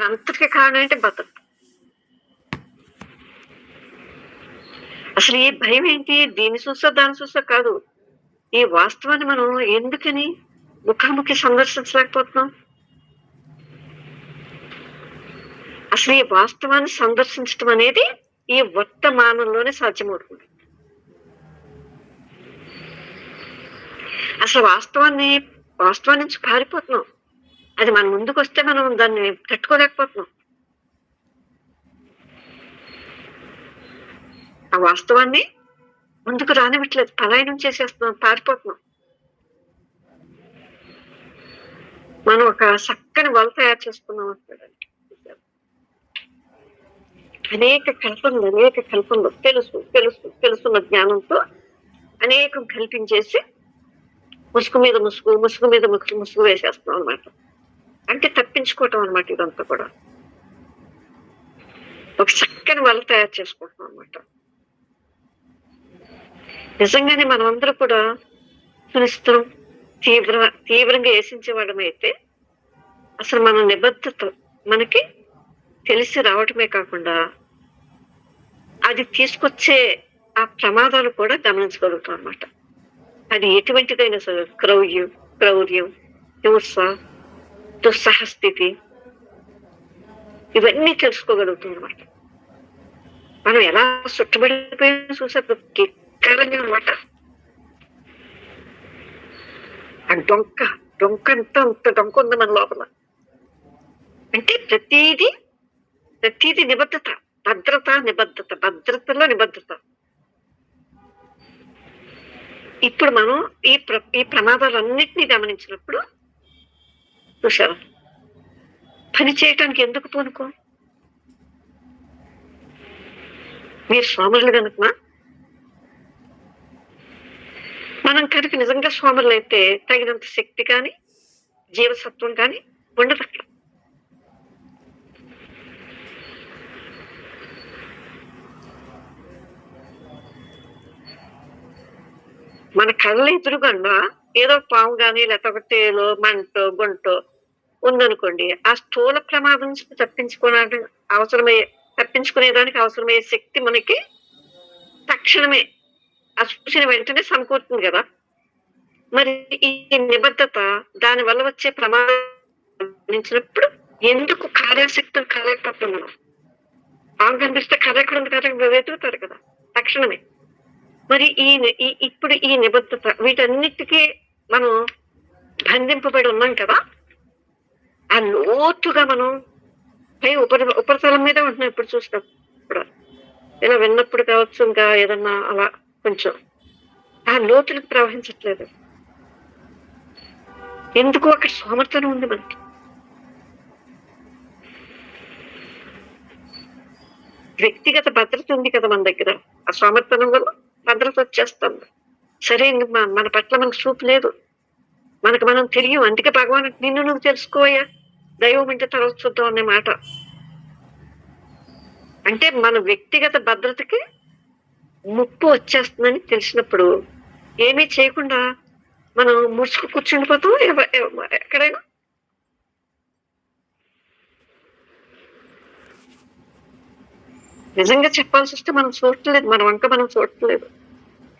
దీనంతటికి కారణం ఏంటి? భద్రత. అసలు ఈ భయం ఏంటి? దీన్ని చూసా దాన్ని చూసా కాదు. ఈ వాస్తవాన్ని మనం ఎందుకని ముఖాముఖి సందర్శించలేకపోతున్నాం? అసలు ఈ వాస్తవాన్ని సందర్శించడం అనేది ఈ వర్తమానంలోనే సాధ్యమవుతుంది. అసలు వాస్తవం నుంచి పారిపోతున్నాం. అది మన ముందుకొస్తే మనం దాన్ని తట్టుకోలేకపోతున్నాం. ఆ వాస్తవాన్ని ముందుకు రానివ్వట్లేదు. పలాయనం చేసేస్తున్నాం, పారిపోతున్నాం. మనం ఒక చక్కని వల తయారు చేసుకున్నాం అంటాడు. అనేక కల్పనలు తెలుసున్న జ్ఞానంతో అనేకం కల్పించేసి ముసుగు మీద ముసుగు వేసేస్తున్నాం అనమాట. అంటే తప్పించుకోవటం అనమాట. ఇదంతా కూడా ఒక చక్కని వల తయారు చేసుకుంటున్నాం అనమాట. నిజంగానే మనం అందరూ కూడా సునిశ్చితం తీవ్రంగా ఏసించేవాడమైతే అసలు మన నిబద్ధత మనకి తెలిసి రావటమే కాకుండా అది తీసుకొచ్చే ఆ ప్రమాదాలు కూడా గమనించగలుగుతాం అన్నమాట. అది ఎటువంటిదైనా సరే, క్రౌర్యం, హింస, దుస్సహస్థితి, ఇవన్నీ తెలుసుకోగలుగుతాం అన్నమాట. మనం ఎలా చుట్టబడిపోయినా చూసే కేవలంగా అనమాట. ఆ డొంక అంత డొంక ఉంది మన లోపల. అంటే ప్రతిదీ నిబద్ధత, భద్రతలో నిబద్ధత. ఇప్పుడు మనం ఈ ప్రమాదాలన్నిటినీ గమనించినప్పుడు చూసావా, పని చేయటానికి ఎందుకు పూనుకో? మీరు సోమరులు కనుక, మనం కనుక నిజంగా సోమరులు అయితే తగినంత శక్తి కానీ జీవసత్వం కానీ ఉండదు అక్కడ. మన కళ్ళ ఎదురుగండా ఏదో పాము గాని లేకపోతే తేలో మంటో గుంటో ఉందనుకోండి, ఆ స్థూల ప్రమాదం నుంచి తప్పించుకునేదానికి అవసరమయ్యే శక్తి మనకి తక్షణమే ఆ చూసిన వెంటనే సమకూరుతుంది కదా. మరి ఈ నిబద్ధత దాని వల్ల వచ్చే ప్రమాదం గమనించినప్పుడు ఎందుకు కార్యశక్తులు కలగకపోతున్నాం? మనం పాము కనిపిస్తే కథ ఎక్కడ ఉంది కదా, వెతుకుతారు కదా తక్షణమే. మరి ఇప్పుడు ఈ నిబద్ధత, వీటన్నిటికీ మనం బంధింపబడి ఉన్నాం కదా. ఆ లోతుగా మనం పై ఉపరితలం మీద ఉంటున్నాం. ఇప్పుడు చూసినప్పుడు, ఇలా విన్నప్పుడు కావచ్చు, ఇంకా ఏదన్నా అలా కొంచెం ఆ లోతులకు ప్రవహించట్లేదు. ఎందుకు? అక్కడ సోమర్థనం ఉంది మనకి. వ్యక్తిగత భద్రత ఉంది కదా మన దగ్గర. ఆ సోమర్థనం వల్ల భద్రత వచ్చేస్తుంది. సరే, మన పట్ల మనకు చూపు లేదు, మనకు మనం తెలియం. అందుకే భగవాన్ నిన్ను నువ్వు తెలుసుకోయా, దైవం అంటే తర్వాత చూద్దాం అనే మాట. అంటే మన వ్యక్తిగత భద్రతకి ముప్పు వచ్చేస్తుందని తెలిసినప్పుడు ఏమీ చేయకుండా మనం ముసుగు కూర్చుండిపోతాం ఎక్కడైనా. నిజంగా చెప్పాల్సి వస్తే మనం చూడట్లేదు, మన వంక మనం చూడట్లేదు.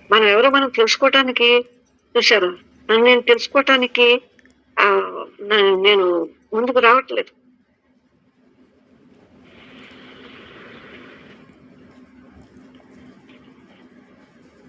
మనం ఎవరో మనం తెలుసుకోవటానికి చూశారు, నన్ను నేను తెలుసుకోవటానికి నేను ముందుకు రావట్లేదు.